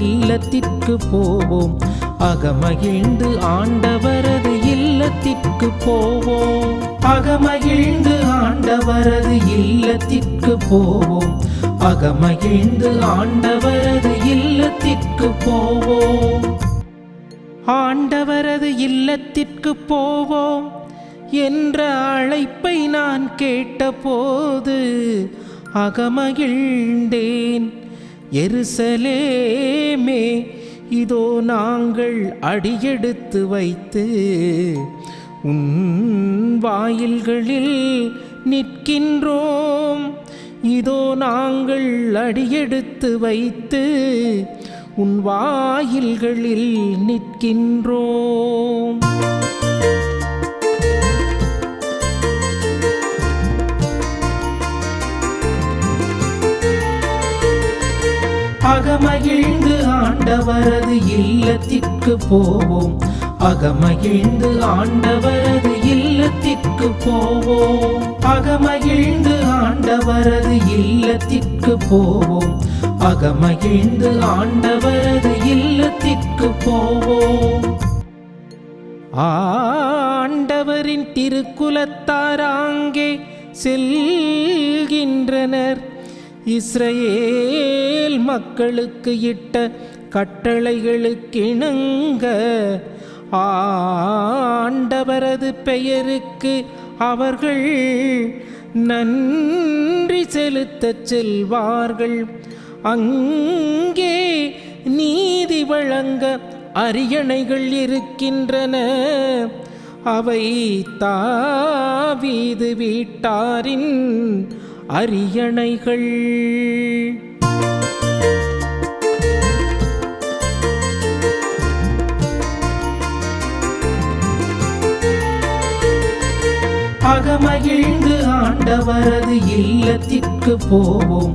இல்லத்திற்கு போவோம். அகமகிழ்ந்து ஆண்டவரது இல்லத்திற்கு போவோம். அகமகிழ்ந்து ஆண்டவரது இல்லத்திற்கு போவோம். அகமகிழ்ந்து ஆண்டவரது இல்லத்திற்கு போவோம். ஆண்டவரது இல்லத்திற்கு போவோம் என்ற அழைப்பை நான் கேட்டபோது அகமகிழ்ந்தேன். எருசலேமே, இதோ நாங்கள் அடியெடுத்து வைத்து உன் வாயில்களில் நிற்கின்றோம். இதோ நாங்கள் அடியெடுத்து வைத்து உன் வாயில்களில் நிற்கின்றோம். அகமகிழ்ந்து ஆண்டவரது இல்லத்திற்கு போவோம். அகமகிழ்ந்து ஆண்டவரது இல்லத்திற்கு போவோம். அகமகிழ்ந்து ஆண்டவரது இல்லத்திற்கு போவோம். அகமகிழ்ந்து ஆண்டவரது இல்லத்திற்கு போவோம். ஆண்டவரின் திருக்குலத்தாராங்கே செல்கின்றனர். இஸ்ரவேல் மக்களுக்கு இட்ட கட்டளைகளுக்கிணங்க ஆண்டவரது பெயருக்கு அவர்கள் நன்றி செலுத்தச் செல்வார்கள். அங்கே நீதி வழங்க அரியணைகள் இருக்கின்றன. அவை தாவீது வீட்டாரின் அரியணைகள். அகமகிழ்ந்து ஆண்டவரது இல்லத்திற்கு போவோம்.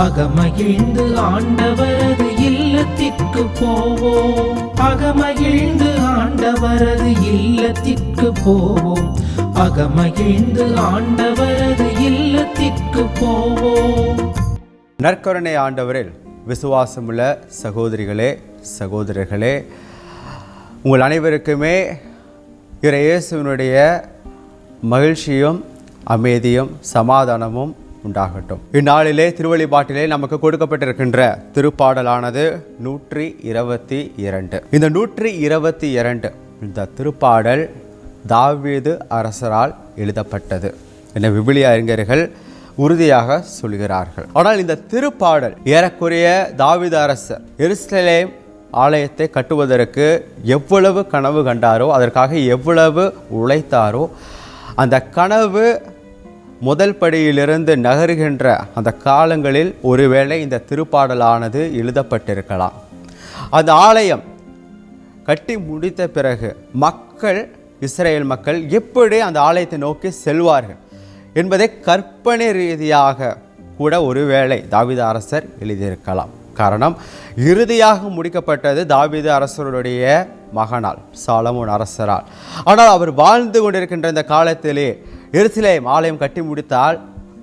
அகமகிழ்ந்து ஆண்டவரது இல்லத்திற்கு போவோம். அகமகிழ்ந்து ஆண்டவரது இல்லத்திற்கு போவோம். அகமகிழ்ந்து ஆண்டவரது இல்லத்திற்கு போவோம். நற்கருணை ஆண்டவரில் விசுவாசமுள்ள சகோதரிகளே, சகோதரர்களே, உங்கள் அனைவருக்குமே இயேசுவினுடைய மகிழ்ச்சியும் அமைதியும் சமாதானமும் உண்டாகட்டும். இந்நாளிலே திருவழிபாட்டிலே நமக்கு கொடுக்கப்பட்டிருக்கின்ற திருப்பாடலானது 122. இந்த 122 இந்த திருப்பாடல் தாவீது அரசரால் எழுதப்பட்டது என விவிலிய அறிஞர்கள் உறுதியாக சொல்கிறார்கள். ஆனால் இந்த திருப்பாடல் ஏறக்குறைய தாவீது அரசர் எருசலேம் ஆலயத்தை கட்டுவதற்கு எவ்வளவு கனவு கண்டாரோ, அதற்காக எவ்வளவு உழைத்தாரோ, அந்த கனவு முதல் படியிலிருந்து நகருகின்ற அந்த காலங்களில் ஒருவேளை இந்த திருப்பாடலானது எழுதப்பட்டிருக்கலாம். அந்த ஆலயம் கட்டி முடித்த பிறகு இஸ்ரேல் மக்கள் எப்படி அந்த ஆலயத்தை நோக்கி செல்வார்கள் என்பதை கற்பனை ரீதியாக கூட ஒருவேளை தாவீது அரசர் எழுதியிருக்கலாம். காரணம், இறுதியாக முடிக்கப்பட்டது தாவீது அரசருடைய மகனால், சாலமோன் அரசரால். ஆனால் அவர் வாழ்ந்து கொண்டிருக்கின்ற இந்த காலத்திலே எருசலேம் ஆலயம் கட்டி முடித்தால்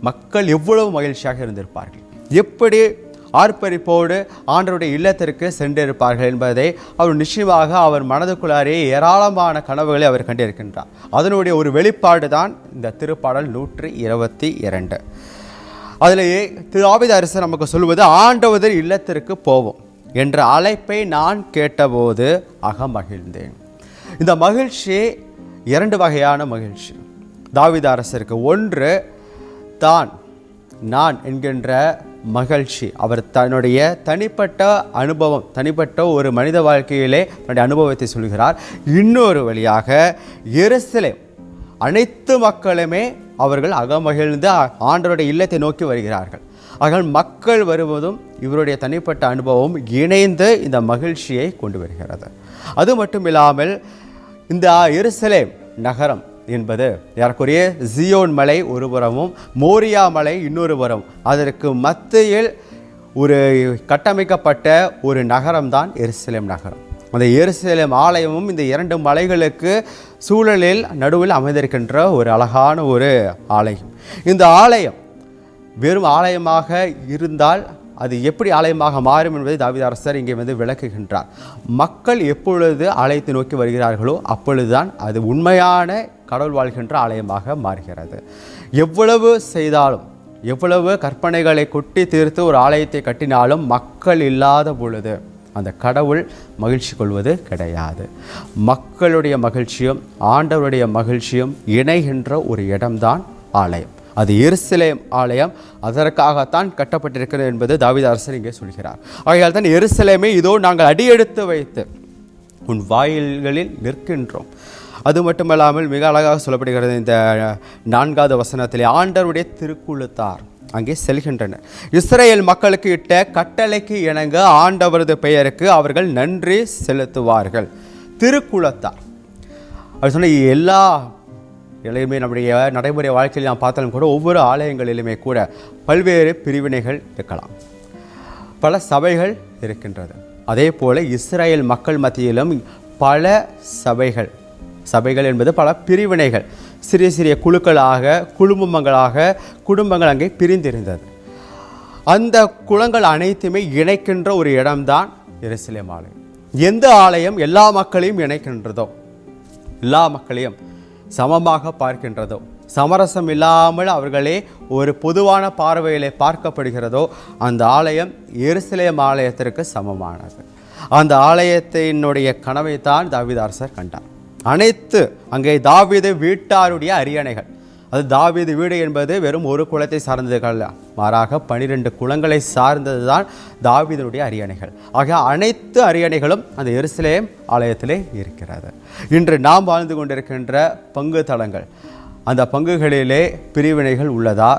மக்கள் எவ்வளவு மகிழ்ச்சியாக இருந்திருப்பார்கள், எப்படி ஆர்ப்பரிப்போடு ஆண்டவருடைய இல்லத்திற்கு சென்றிருப்பார்கள் என்பதை அவர் நிச்சயமாக அவர் மனதுக்குள்ளாரே ஏராளமான கனவுகளை அவர் கண்டிருக்கின்றார். அதனுடைய ஒரு வெளிப்பாடு தான் இந்த திருப்பாடல் 122. அதிலேயே தாவீது அரசர் நமக்கு சொல்வது, ஆண்டவர் இல்லத்திற்கு போவோம் என்ற அழைப்பை நான் கேட்டபோது அகமகிழ்ந்தேன். இந்த மகிழ்ச்சி 2 வகையான மகிழ்ச்சி தாவீது அரசருக்கு. ஒன்று நான் என்கின்ற மகிழ்ச்சி, அவர் தன்னுடைய தனிப்பட்ட அனுபவம், தனிப்பட்ட ஒரு மனித வாழ்க்கையிலே தன்னுடைய அனுபவத்தை சொல்கிறார். இன்னொரு வழியாக எருசலேம் அனைத்து மக்களுமே அவர்கள் அகமகிழ்ந்து ஆண்டவருடைய இல்லத்தை நோக்கி வருகிறார்கள். ஆக மக்கள் வருவதும் இவருடைய தனிப்பட்ட அனுபவம் இணைந்து இந்த மகிழ்ச்சியை கொண்டு வருகிறது. அது மட்டும் இல்லாமல் இந்த எருசலேம் நகரம் என்பது ஏறக்குறைய ஜியோன் மலை ஒரு புறமும் மோரியா மலை இன்னொரு புறம், அதற்கு மத்தியில் ஒரு கட்டமைக்கப்பட்ட ஒரு நகரம்தான் எருசலேம் நகரம். அந்த எருசலேம் ஆலயமும் இந்த 2 மலைகளுக்கு சூழலில் நடுவில் அமைந்திருக்கின்ற ஒரு அழகான ஒரு ஆலயம். இந்த ஆலயம் வெறும் ஆலயமாக இருந்தால் அது எப்படி ஆலயமாக மாறும் என்பதை தாவீது அரசர் இங்கே விளக்குகின்றார். மக்கள் எப்பொழுது ஆலயத்தை நோக்கி வருகிறார்களோ அப்பொழுதுதான் அது உண்மையான கடவுள் வாழ்கின்ற ஆலயமாக மாறுகிறது. எவ்வளவு செய்தாலும், எவ்வளவு கற்பனைகளை கொட்டி தீர்த்து ஒரு ஆலயத்தை கட்டினாலும் மக்கள் இல்லாத பொழுது அந்த கடவுள் மகிழ்ச்சி கொள்வது கிடையாது. மக்களுடைய மகிழ்ச்சியும் ஆண்டவருடைய மகிழ்ச்சியும் இணைகின்ற ஒரு இடம்தான் ஆலயம். அது எருசலேம் ஆலயம். அதற்காகத்தான் கட்டப்பட்டிருக்கிறது என்பது தாவீது அரசர் இங்கே சொல்கிறார். ஆகையால் தான் எருசலேமை இதோ நாங்கள் அடியெடுத்து வைத்து உன் வாயில்களில் நிற்கின்றோம். அது மட்டுமல்லாமல் மிக அழகாக சொல்லப்படுகிறது இந்த 4வது வசனத்திலே, ஆண்டவருடைய திருக்குழுத்தார் அங்கே செல்கின்றனர். இஸ்ரேல் மக்களுக்கு இட்ட கட்டளைக்கு இணங்க ஆண்டவரது பெயருக்கு அவர்கள் நன்றி செலுத்துவார்கள். திருக்குலத்தார் அது சொன்ன எல்லா எல்லையுமே நம்முடைய நடைமுறை வாழ்க்கையில் நாம் பார்த்தாலும் கூட ஒவ்வொரு ஆலயங்களிலுமே கூட பல்வேறு பிரிவினைகள் இருக்கலாம், பல சபைகள் இருக்கின்றது. அதே போல இஸ்ரேல் மக்கள் மத்தியிலும் பல சபைகள் என்பது பல பிரிவினைகள், சிறிய சிறிய குழுக்களாக குடும்பங்கள் அங்கே பிரிந்திருந்தது. அந்த குளங்கள் அனைத்துமே இணைக்கின்ற ஒரு இடம்தான் எருசலேம் ஆலயம். எந்த ஆலயம் எல்லா மக்களையும் இணைக்கின்றதோ, எல்லா மக்களையும் சமமாக பார்க்கின்றதோ, சமரசம் இல்லாமல் அவர்களே ஒரு பொதுவான பார்வையிலே பார்க்கப்படுகிறதோ, அந்த ஆலயம் எருசலேம் ஆலயத்திற்கு சமமானது. அந்த ஆலயத்தினுடைய கனவைத்தான் தாவீது அரசர் கண்டார். அனைத்து அங்கே தாவீது வீட்டாருடைய அரியணைகள், அது தாவீது வீடு என்பது வெறும் ஒரு குலத்தை சார்ந்தது, மாறாக 12 குலங்களை சார்ந்தது தான் தாவீதுடைய அரியணைகள். ஆக அனைத்து அரியணைகளும் அந்த எருசலேம் ஆலயத்திலே இருக்கிறது. இன்று நாம் வாழ்ந்து கொண்டிருக்கின்ற பங்கு தளங்கள், அந்த பங்குகளிலே பிரிவினைகள் உள்ளதா,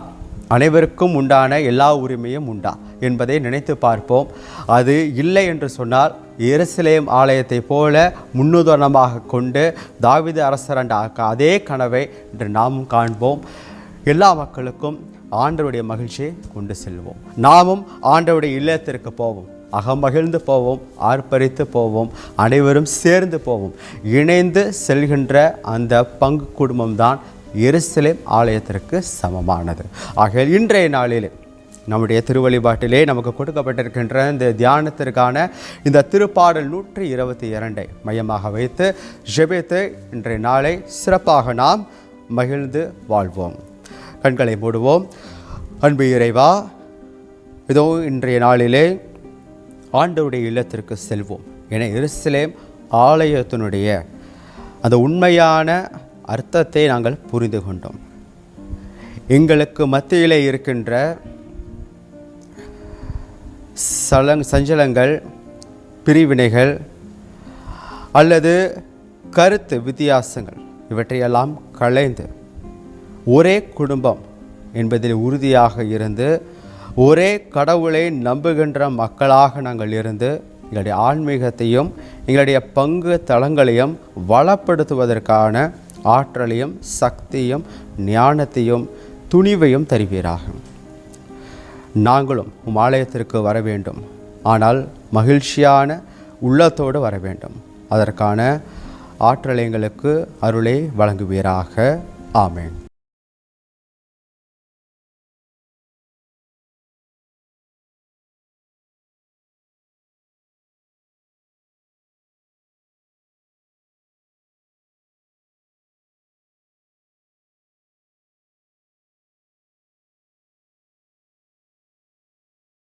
அனைவருக்கும் உண்டான எல்லா உரிமையும் உண்டா என்பதை நினைத்து பார்ப்போம். அது இல்லை என்று சொன்னால் எருசலேம் ஆலயத்தை போல முன்னுதாரணமாக கொண்டு தாவீது அரசர் அதே கனவை இன்று நாமும் காண்போம். எல்லா மக்களுக்கும் ஆண்டவருடைய மகிழ்ச்சியை கொண்டு செல்வோம். நாமும் ஆண்டவருடைய இல்லத்திற்கு போவோம், அகமகிழ்ந்து போவோம், ஆர்ப்பரித்து போவோம், அனைவரும் சேர்ந்து போவோம். இணைந்து செல்கின்ற அந்த பங்கு குடும்பம்தான் எருசலேம் ஆலயத்திற்கு சமமானது. ஆக இன்றைய நாளிலே நம்முடைய திருவழிபாட்டிலே நமக்கு கொடுக்கப்பட்டிருக்கின்ற இந்த தியானத்திற்கான இந்த திருப்பாடல் 122 மையமாக வைத்து ஜெபித்து இன்றைய நாளை சிறப்பாக நாம் மகிழ்ந்து வாழ்வோம். கண்களை மூடுவோம். அன்பு இறைவா, இதோ இன்றைய நாளிலே ஆண்டவருடைய இல்லத்திற்கு செல்வோம் என எருசலேம் ஆலயத்தினுடைய அந்த உண்மையான அர்த்தத்தை நாங்கள் புரிந்து கொண்டோம். எங்களுக்கு மத்தியிலே இருக்கின்ற சஞ்சலங்கள், பிரிவினைகள் அல்லது கருத்து வித்தியாசங்கள் இவற்றையெல்லாம் களைந்து ஒரே குடும்பம் என்பதில் உறுதியாக இருந்து ஒரே கடவுளை நம்புகின்ற மக்களாக நாங்கள் இருந்து எங்களுடைய ஆன்மீகத்தையும் எங்களுடைய பங்கு தளங்களையும் வளப்படுத்துவதற்கான ஆற்றலையும் சக்தியும் ஞானத்தையும் துணிவையும் தருவீராக. நாங்களும் உம் ஆலயத்திற்கு வர வேண்டும், ஆனால் மகிழ்ச்சியான உள்ளத்தோடு வர வேண்டும். அதற்கான ஆற்றலை எங்களுக்கு அருளை வழங்குவீராக. ஆமென்.